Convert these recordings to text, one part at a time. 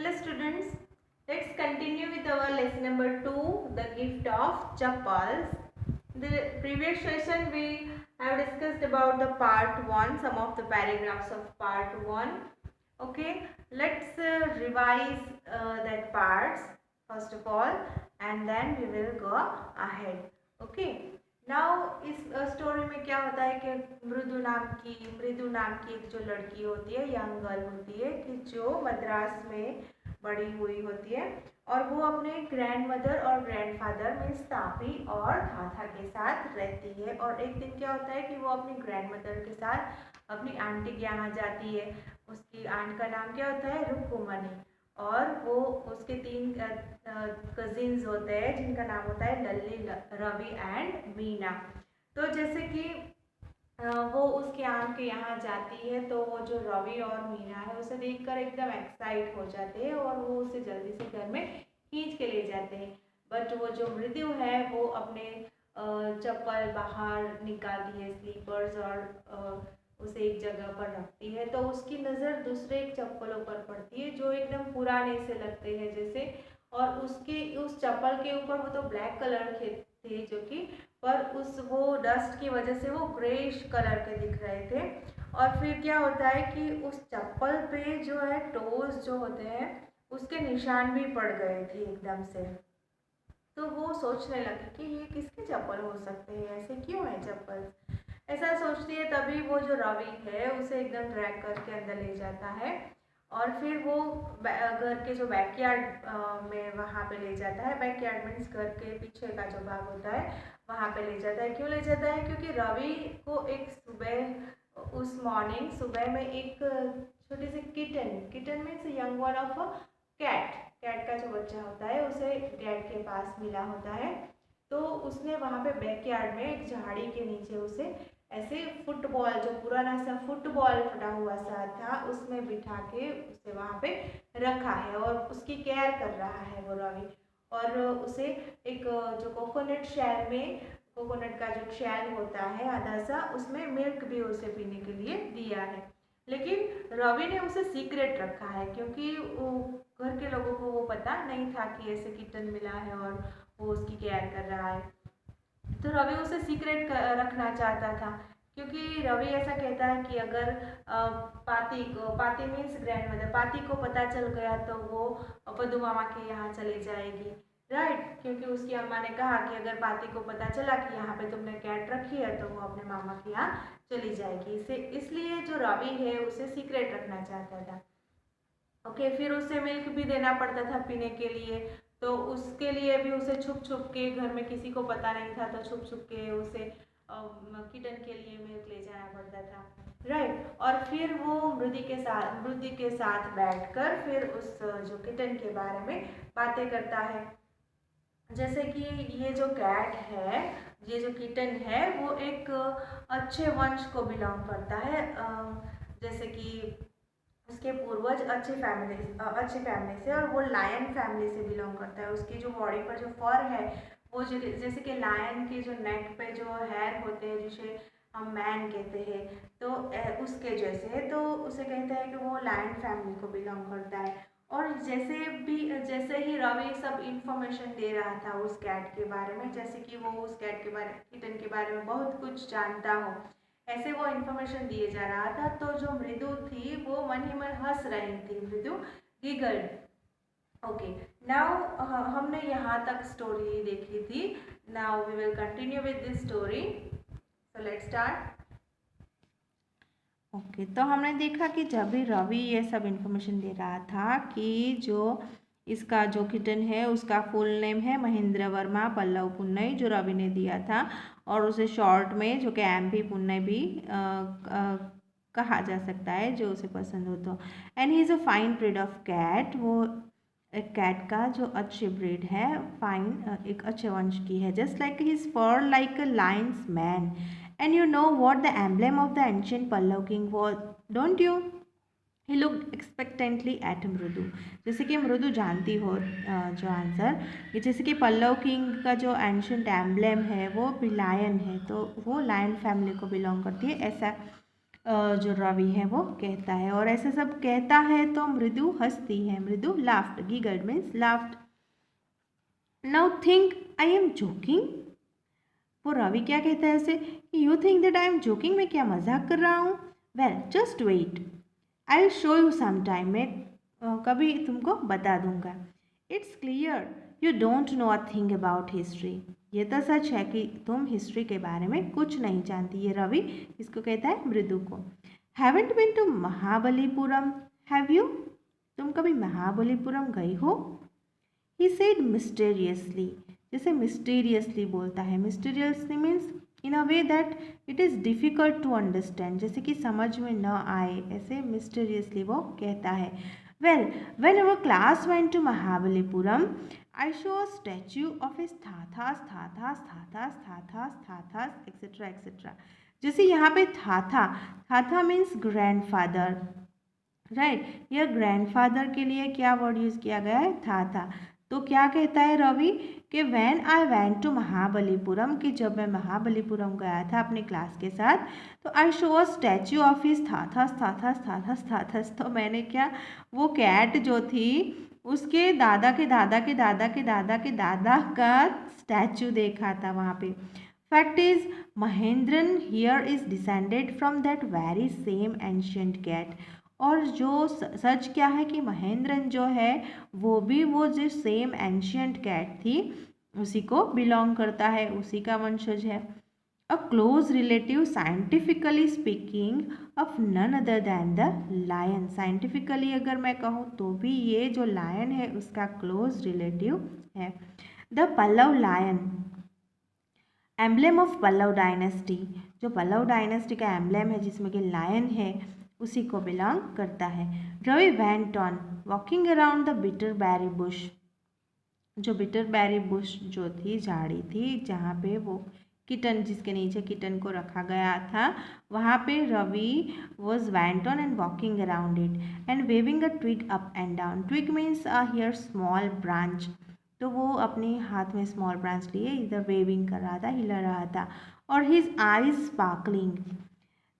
Hello students, let's continue with our lesson number 2, the gift of chappals. The previous session we have discussed about the part 1, some of the paragraphs of part 1. Okay, let's revise that parts first of all and then we will go ahead. Okay, now इस story में क्या होता है कि मृदु नाम की एक जो लड़की होती है, यंग गर्ल होती है कि जो मद्रास में बड़ी हुई होती है और वो अपने ग्रैंड मदर और ग्रैंडफादर मीन्स तापी और थाथा के साथ रहती है। और एक दिन क्या होता है कि वो अपनी ग्रैंड मदर के साथ अपनी आंटी के यहाँ जाती है। उसकी आंट का नाम क्या होता है? रुक्कुमणी। और वो उसके 3 कजिन्स होते हैं जिनका नाम होता है लल्ली, रवि एंड मीना। तो जैसे कि वो उसके आंट के यहाँ जाती है तो वो जो रवि और मीना है उसे देखकर एकदम एक्साइट हो जाते हैं और वो उसे जल्दी से घर में खींच के ले जाते हैं। बट वो जो मृदु है वो अपने चप्पल बाहर निकालती है, स्लीपर्स, और उसे एक जगह पर रखती है तो उसकी नज़र दूसरे एक चप्पलों पर पड़ती है जो एकदम पुराने से लगते हैं जैसे, और उस चप्पल के ऊपर वो तो ब्लैक कलर के थे जो कि पर वो डस्ट की वजह से वो ग्रेइश कलर के दिख रहे थे। और फिर क्या होता है कि उस चप्पल पे जो है टोज जो होते हैं उसके निशान भी पड़ गए थे एकदम से। तो वो सोचने लगी कि ये किसके चप्पल हो सकते हैं, ऐसे क्यों है चप्पल। ऐसा सोचती है तभी वो जो रवि है उसे एकदम ड्रैग करके अंदर ले जाता है और फिर वो घर के जो बैकयार्ड में वहाँ पे ले जाता है। बैकयार्ड मीन्स घर के पीछे का जो भाग होता है वहाँ पे ले जाता है। क्यों ले जाता है? क्योंकि रवि को एक सुबह उस मॉर्निंग सुबह में एक छोटी सी kitten means young one of a cat का जो बच्चा होता है उसे डैड के पास मिला होता है। तो उसने वहाँ पे बैकयार्ड में एक झाड़ी के नीचे उसे ऐसे फुटबॉल, जो पुराना सा फुटबॉल फटा हुआ सा था, उसमें बिठा के उसे वहाँ पे रखा है और उसकी केयर कर रहा है वो रवि। और उसे एक जो कोकोनट का जो शैल होता है आधा सा, उसमें मिल्क भी उसे पीने के लिए दिया है। लेकिन रवि ने उसे सीक्रेट रखा है क्योंकि घर के लोगों को वो पता नहीं था कि ऐसे किटन मिला है और वो उसकी केयर कर रहा है। तो रवि उसे सीक्रेट रखना चाहता था क्योंकि रवि ऐसा कहता है कि अगर पाती मीन्स ग्रैंड मदर, पाती को पता चल गया तो वो पद्दू मामा के यहाँ चली जाएगी, राइट। क्योंकि उसकी अम्मा ने कहा कि अगर पाती को पता चला कि यहाँ पे तुमने कैट रखी है तो वो अपने मामा के यहाँ चली जाएगी। इसलिए जो रवि है उसे सीक्रेट रखना चाहता था। ओके, फिर उसे मिल्क भी देना पड़ता था पीने के लिए, तो उसके लिए भी उसे छुप छुप के, घर में किसी को पता नहीं था तो छुप छुप के उसे किटन के लिए मिल्क ले जाना पड़ता था, राइट। और फिर वो मृदि के साथ बैठकर फिर उस जो किटन के बारे में बातें करता है। जैसे कि ये जो कैट है, ये जो किटन है वो एक अच्छे वंश को बिलोंग करता है। जैसे कि उसके पूर्वज अच्छे फैमिली से, और वो लायन फैमिली से बिलोंग करता है। उसकी जो बॉडी पर जो फर है वो जैसे कि लायन के जो नेक पे जो हेयर होते हैं जिसे हम मैन कहते हैं, तो उसके जैसे है। तो उसे कहते हैं कि वो लायन फैमिली को बिलोंग करता है। और जैसे ही रवि सब इंफॉर्मेशन दे रहा था उस कैट के बारे में, जैसे कि वो उस किटन के बारे में बहुत कुछ जानता हो, ऐसे वो इन्फॉर्मेशन दिए जा रहा था। तो जो मृदु थी वो मन ही मन हंस रही थी, मृदु गिगल्ड। ओके, नाउ हमने यहाँ तक स्टोरी देखी थी। Now we will continue with this story, so let's start. Okay, तो हमने देखा कि जब भी रवि ये सब इन्फॉर्मेशन दे रहा था कि जो इसका जो किटन है उसका फुल नेम है महेंद्र वर्मा पल्लव पुन्नई, जो रवि ने दिया था, और उसे शॉर्ट में जो कि MP पुन्नई भी कहा जा सकता है जो उसे पसंद हो तो। And he is a fine breed of cat, वो एक कैट का जो अच्छी ब्रीड है, फाइन एक अच्छे वंश की है। Just like his for like a Lions man, and you know what the emblem of the ancient Pallav king was, don't you? He looked expectantly at मृदु। जैसे कि मृदु जानती हो जो आंसर, कि जैसे कि पल्लव किंग का जो एंशंट एम्बलेम है वो भी लायन है, तो वो लायन फैमिली को बिलोंग करती है, ऐसा जो रवि है वो कहता है। और ऐसे सब कहता है तो मृदु हंसती है। Mridu laughed, giggled means laughed. Now think I am joking. वो रवि क्या कहता है उसे, you think that I am joking, मैं क्या मजाक कर रहा हूँ। Well just wait, I will show you some time, मैं कभी तुमको बता दूंगा। It's clear you don't know a thing about history. ये तो सच है कि तुम हिस्ट्री के बारे में कुछ नहीं जानती। ये रवि इसको कहता है मृदु को। Haven't been to Mahabalipuram, have you, तुम कभी महाबलीपुरम गई हो। ही सेड मिस्टेरियसली, जैसे मिस्टीरियसली बोलता है। Mysteriously means in a way that it is difficult to understand, जैसे कि समझ में न आए, ऐसे मिस्टीरियसली वो कहता है। Well when our class went to Mahabalipuram I show a statue of his thathas thathas thathas thathas thathas etcetera etcetera. जैसे यहाँ पे थाथा, थाथा मीन्स ग्रैंडफादर, राइट। यह ग्रैंडफादर के लिए क्या वर्ड यूज़ किया गया है, था। तो क्या कहता है रवि कि when I went to Mahabalipuram, कि जब मैं महाबलीपुरम गया था अपने क्लास के साथ, तो I show a statue of his thathas thathas thathas thathas. तो मैंने क्या, वो कैट जो थी उसके दादा के दादा के दादा के दादा के दादा का स्टैच्यू देखा था वहाँ पे। Fact is Mahendran here is descended from that very same ancient cat. और जो सच क्या है कि महेंद्रन जो है वो भी वो जो सेम एंशियंट कैट थी उसी को बिलोंग करता है, उसी का वंशज है। A close relative scientifically speaking of none other than the lion. Scientifically अगर मैं कहूँ तो भी ये जो लायन है उसका क्लोज रिलेटिव है। The Pallava lion, emblem of Pallava dynasty, जो पल्लव डायनेस्टी का एम्ब्लेम है जिसमें कि लायन है उसी को बिलोंग करता है। Ravi went on walking around the bitter berry bush, जो बिटर बैरी बुश जो थी, झाड़ी थी जहाँ पे वो किटन, जिसके नीचे किटन को रखा गया था, वहाँ पे Ravi was went on and walking around it and waving a twig up and down. Twig means a here small branch, तो वो अपने हाथ में स्मॉल ब्रांच लिए इधर वेविंग कर रहा था, हिला रहा था। और his eyes sparkling.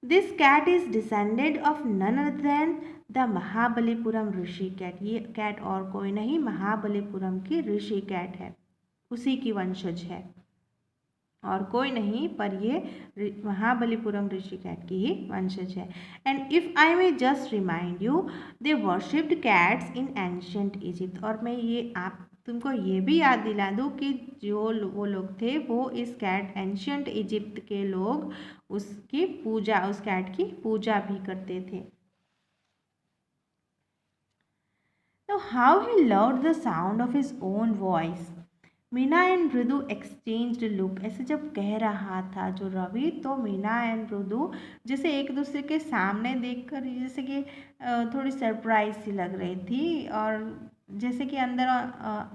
This cat is descended of none other than the Mahabalipuram Rishi cat. ये कैट और कोई नहीं, महाबलीपुरम की ऋषि कैट है, उसी की वंशज है और कोई नहीं, पर ये महाबलीपुरम ऋषि कैट की ही वंशज है। And if I may just remind you, they worshipped cats in ancient Egypt. और मैं ये आप तुमको ये भी याद दिला दूँ कि जो वो लोग थे वो इस कैट, एंशियंट इजिप्ट के लोग उसकी पूजा, उस कैट की पूजा भी करते थे। तो how he loved the sound of his own voice. Meena and मृदु एक्सचेंज्ड लुक। ऐसे जब कह रहा था जो रवि, तो मीना एंड मृदु जैसे एक दूसरे के सामने देखकर जैसे कि थोड़ी सरप्राइज सी लग रही थी, और जैसे कि अंदर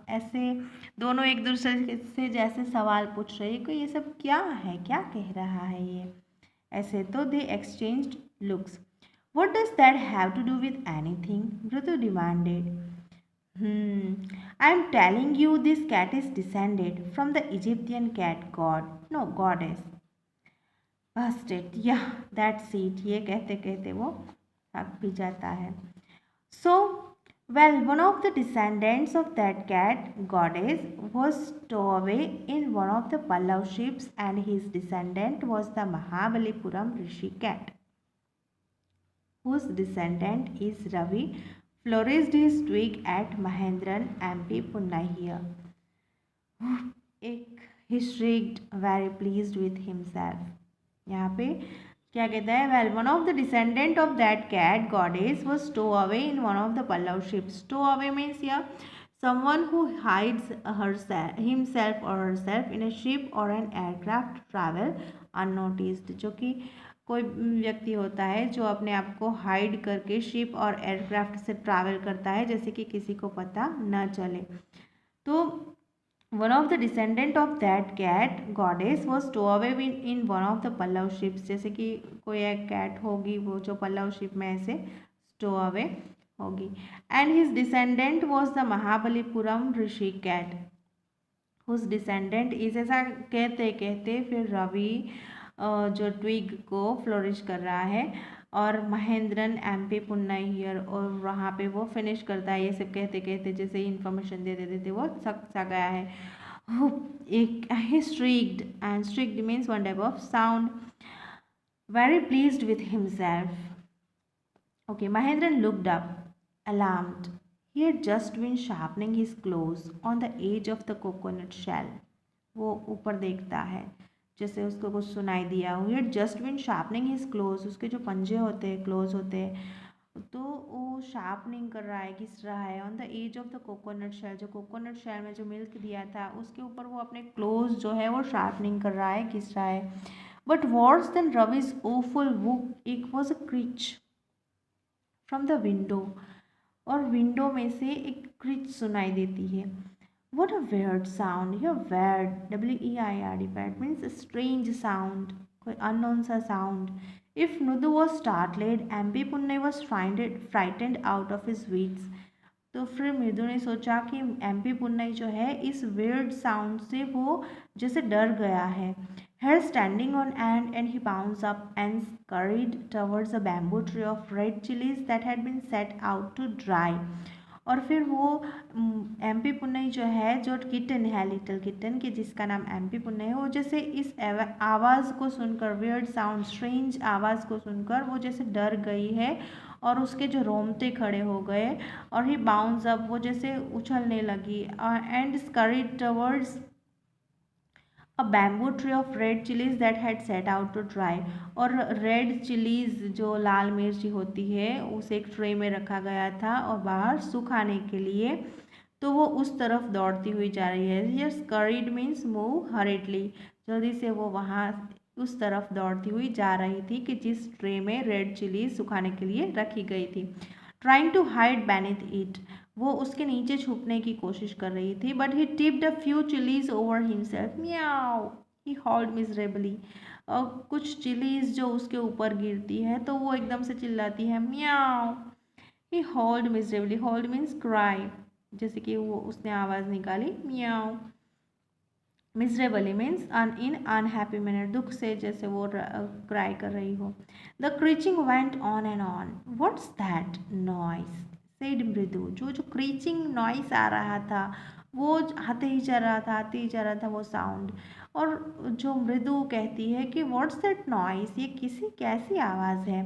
ऐसे दोनों एक दूसरे से जैसे सवाल पूछ रही कि ये सब क्या है, क्या कह रहा है ये, ऐसे। तो they exchanged looks. What does that have to do with anything? Mridu demanded. I am telling you this cat is descended from the Egyptian cat god. No, goddess. Busted. Yeah, that's it. ये कहते कहते वो थक भी जाता है. So, well, one of the descendants of that cat goddess was stowaway in one of the Pallav ships, and his descendant was the Mahabalipuram Rishi cat, whose descendant is Ravi, flourished his twig at Mahendran, MP Punnahia. एक he shrieked, very pleased with himself. यहाँ पे क्या कहता है, well, one of the descendant of that cat goddess was stowaway in one of the Pallav ships. Stowaway means yeah, someone who hides herself, himself or herself in a ship or an aircraft travel unnoticed. जो कि कोई व्यक्ति होता है जो अपने आप को हाइड करके शिप और एयरक्राफ्ट से ट्रैवल करता है, जैसे कि किसी को पता न चले। तो one of the descendant of that cat goddess was stowaway in one of the Pallava ships, जैसे कि कोई एक कैट होगी वो जो पल्लव शिप में ऐसे stowaway होगी। And his descendant was the Mahabalipuram Rishi cat, whose descendant is, ऐसा कहते कहते फिर रवि जो ट्विग को फ्लोरिश कर रहा है, और महेंद्रन एमपी पुन्नई हियर, और वहाँ पे वो फिनिश करता है ये सब कहते कहते, जैसे ही इन्फॉर्मेशन दे देते थे वो थक सा गया है. एक he shrieked, and shrieked means one type of sound, very pleased with himself. Okay, Mahendran looked up, alarmed. He had just been sharpening his claws on the edge of the coconut shell. वो ऊपर देखता है, जैसे उसको कुछ सुनाई दिया. He had just been sharpening his claws. उसके जो पंजे होते हैं, क्लोज होते हैं, तो वो शार्पनिंग कर रहा है, घिस रहा है. On the edge of the coconut shell, जो कोकोनट शेल में जो मिल्क दिया था उसके ऊपर वो अपने क्लोज जो है वो शार्पनिंग कर रहा है, घिस रहा है. बट वर्स देन रवि's awful whoop, it was a screech from the window, और विंडो में से एक क्रिच सुनाई देती है. What a weird sound. Here weird, W-E-I-R-D, weird means a strange sound, कोई unknown सा sound. If Nudu was startled, MP Punnai was frightened out of his wits. तो फिर मृदु ने सोचा कि एमपी पुन्नई जो है इस weird साउंड से वो जैसे डर गया है. Here standing on end, and he bounced up and scurried towards a bamboo tree of red chilies that had been set out to dry. और फिर वो एमपी पुन्नई जो है, जो किटन है, लिटिल किटन के जिसका नाम एमपी पुन्नई है, वो जैसे इस आवाज़ को सुनकर, वियर्ड साउंड, स्ट्रेंज आवाज़ को सुनकर वो जैसे डर गई है और उसके जो रोमटे खड़े हो गए. और ही बाउंस अप, वो जैसे उछलने लगी. And screeched towards a bamboo tree of red chillies that had set out to dry. और रेड चिलीज, जो लाल मिर्ची होती है, उसे एक ट्रे में रखा गया था और बाहर सुखाने के लिए. तो वो उस तरफ दौड़ती हुई जा रही है. ये स्करीड मीन्स मूव हरिडली, जल्दी से वो वहाँ उस तरफ दौड़ती हुई जा रही थी कि जिस ट्रे में रेड चिलीज सुखाने के लिए रखी गई थी. Trying to hide beneath it, वो उसके नीचे छुपने की कोशिश कर रही थी. But he tipped a few chillies over himself. Meow, he howled miserably. और कुछ चिलीज जो उसके ऊपर गिरती है तो वो एकदम से चिल्लाती है, miaow. He howled miserably, howled means cry, जैसे कि वो उसने आवाज़ निकाली, miaow. Miserably means in unhappy manner, दुख से जैसे वो क्राई कर रही हो. The screeching went on and on. What's that noise, said Mridu. जो जो क्रीचिंग नॉइस आ रहा था वो आते ही जा रहा था, आते ही जा रहा था वो साउंड. और जो मृदु कहती है कि व्हाट्स दैट नॉइस, ये किसी कैसी आवाज़ है.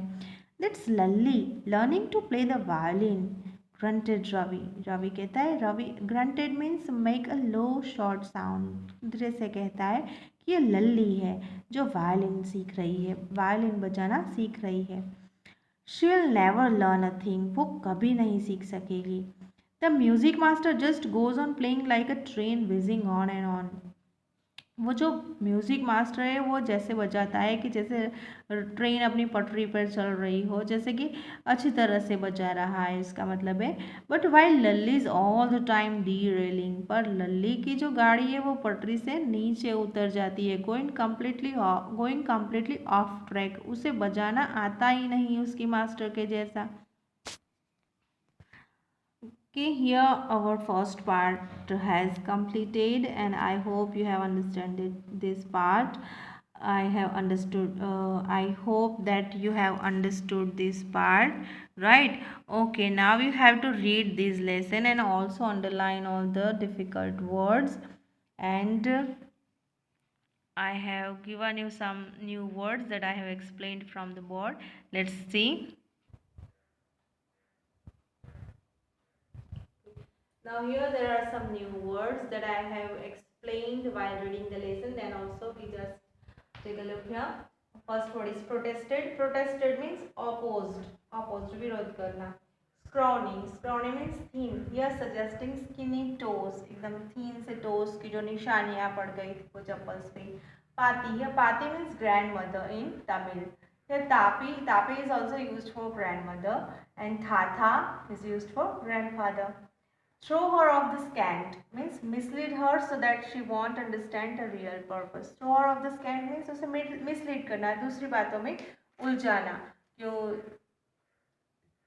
That's Lalli learning to play the violin, grunted Ravi. Ravi कहता है, Ravi grunted means make a low short sound. धीरे से कहता है कि ये लल्ली है जो वायलिन सीख रही है, वायलिन बजाना सीख रही है. She will never learn a thing, वो कभी नहीं सीख सकेगी. The music master just goes on playing like a train whizzing on and on. वो जो म्यूज़िक मास्टर है वो जैसे बजाता है कि जैसे ट्रेन अपनी पटरी पर चल रही हो, जैसे कि अच्छी तरह से बजा रहा है, इसका मतलब है. But while Lalli is all the time D railing, पर लल्ली की जो गाड़ी है वो पटरी से नीचे उतर जाती है. गोइंग कम्प्लीटली ऑफ ट्रैक, उसे बजाना आता ही नहीं उसकी मास्टर के जैसा. Okay, here our first part has completed, and I hope you have understood this part. I hope that you have understood this part, right? Okay, now you have to read this lesson and also underline all the difficult words. And I have given you some new words that I have explained from the board. Let's see. Now here there are some new words that I have explained while reading the lesson. Then also we just take a look here. First word is protested. Protested means opposed. Opposed, विरोध करना. Scrawny. Scrawny means thin. Here suggesting skinny toes. एकदम thin से toes की जो निशानियाँ पड़ गई थी वो चप्पल्स पे. Pati. Here pati means grandmother in Tamil. Here tapi. Tapi is also used for grandmother, and tata is used for grandfather. Throw her off the scent means mislead her so that she won't understand the real purpose. Throw her off the scent means उसे mislead करना, दूसरी बातों में उलझाना, जो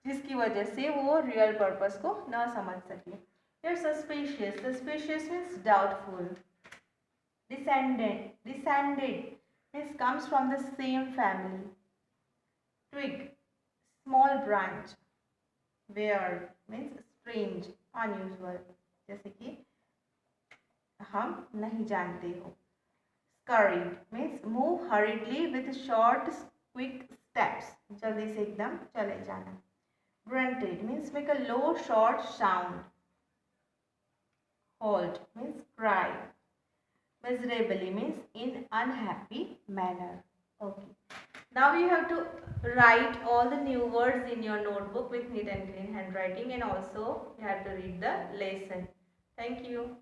जिसकी वजह से वो real purpose को ना समझ सके. Here suspicious. Suspicious means doubtful. Descended means comes from the same family. Twig. small branch. Weird means strange, unusual. जैसे कि हम नहीं जानते हो. Scurried means move hurriedly with short quick steps. जल्दी से एकदम चले जाना. Grunted means make a low short sound. Halt means cry. Miserably means in unhappy manner. Okay. Now you have to write all the new words in your notebook with neat and clean handwriting, and also you have to read the lesson. Thank you.